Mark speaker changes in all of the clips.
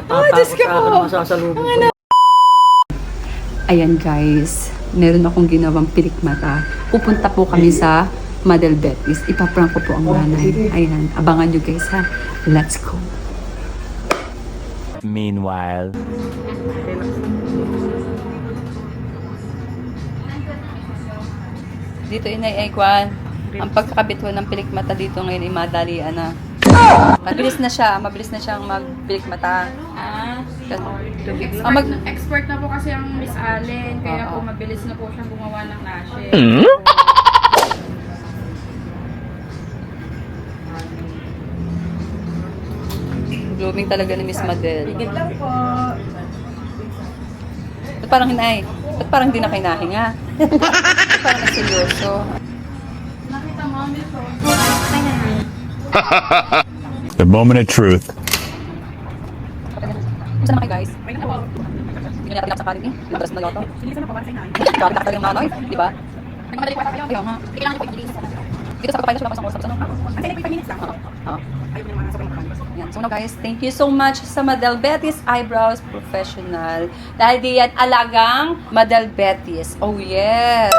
Speaker 1: Oh, Diyos ka po. Ayan guys, meron akong ginawang pilik mata. Pupunta po kami sa Madel Betis. Ipaprank ko po ang nanay. Ayan, abangan nyo guys ha. Let's go.
Speaker 2: Meanwhile.
Speaker 1: Dito inay Aikwan, ang pagkakabit ko ng pilik mata dito ngayon ay madalian na. Mabilis na siya, mabilis na siyang magpilik mata.
Speaker 3: Expert na po kasi ang Miss Allen, kaya po mabilis na po siyang gumawa ng lashes.
Speaker 1: Blooming talaga ni Miss Madel.
Speaker 3: Higit lang po.
Speaker 1: Ba't parang hinay? Ba't parang hindi na kayo nahinga? Ba't parang seryoso?
Speaker 3: Nakita mo, Miss O.
Speaker 2: The moment of truth.
Speaker 1: Gusto naman kayo guys? Hindi na natin sa kanin eh. Madalas na loto. Grabe ka talaga yung manoy, di ba?
Speaker 3: Nagmamadali po tayo.
Speaker 1: Ayaw nga.
Speaker 3: Kailangan ko i-release.
Speaker 1: Dito sa kapayas wala pa sa oras. Ano?
Speaker 3: Kasi 5 minutes lang.
Speaker 1: Oo.
Speaker 3: Ayaw mo naman sa mga
Speaker 1: Yan. So now guys, thank you so much sa Madel Betis Eyebrows Professional. Dahil di yan alagang Madel Betis. Oh yes!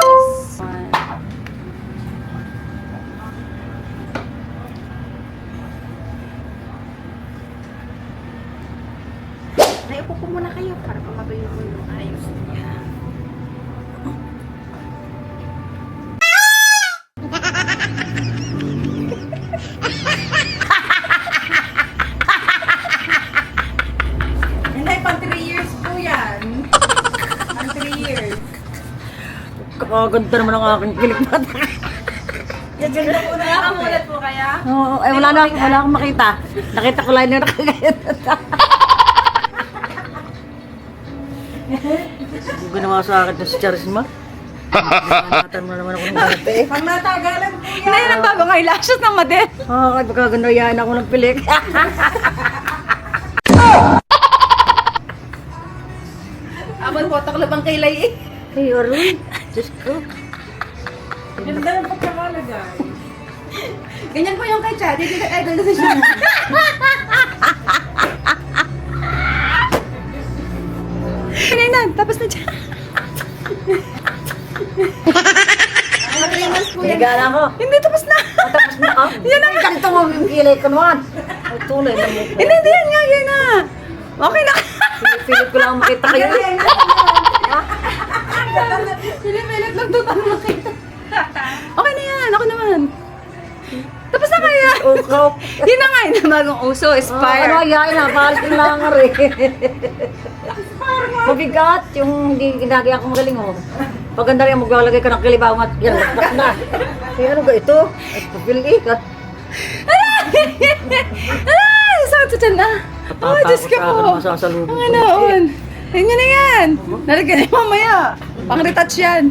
Speaker 3: Upo po muna kayo para pamatuyo ko yung ayos niya. Hindi, pang 3 years po yan. Pang 3 years.
Speaker 4: Kakaganda naman ang aking pilik mata.
Speaker 3: Nakakamulat po kaya?
Speaker 4: Oo, ay wala akong makita. Nakita ko lang yung nakagayat. Hindi na nga sa akin na si Charisma. Nanatan mo naman ako ng dati.
Speaker 3: Pang natagalan po yan.
Speaker 1: Hindi na bago nga eyelashes ng Madel.
Speaker 4: Ay, pagkagandayaan ako ng pilik.
Speaker 3: Abang po, taklabang kailay eh.
Speaker 4: Ay, Arun. Diyos ko.
Speaker 3: Ganda ng pagkakalagay. Ganyan po yung kay Chad. Hindi ka idol na siya.
Speaker 1: Kainan, tapos na dyan.
Speaker 4: Nagala ko.
Speaker 1: Hindi, tapos na.
Speaker 4: Tapos na ako. Yan ang ganito mo yung kilay ko naman. Ay, tulay na mo.
Speaker 1: Hindi, yan nga, yan na. Okay na.
Speaker 4: Pilit ko lang makita kayo.
Speaker 3: Pinipilit lang total makita.
Speaker 1: Okay na yan, ako naman. Tapos na kaya.
Speaker 4: Ukaw.
Speaker 1: Yun na nga yun, bagong uso,
Speaker 4: Ano
Speaker 1: Aspire.
Speaker 4: ayayin na, palit ko lang nga rin. Mabigat yung hindi ginagaya ko magaling oh. Paganda rin maglalagay ka ng kilibaw at yan, lakpak na. Kaya ano ba ito? At papilik at
Speaker 1: Ay, sakit sa tiyan na. Oh, Diyos ka po.
Speaker 4: masasalubong
Speaker 1: Ang anoon. Ayun na yan. Nalagyan na mamaya. Pang retouch yan.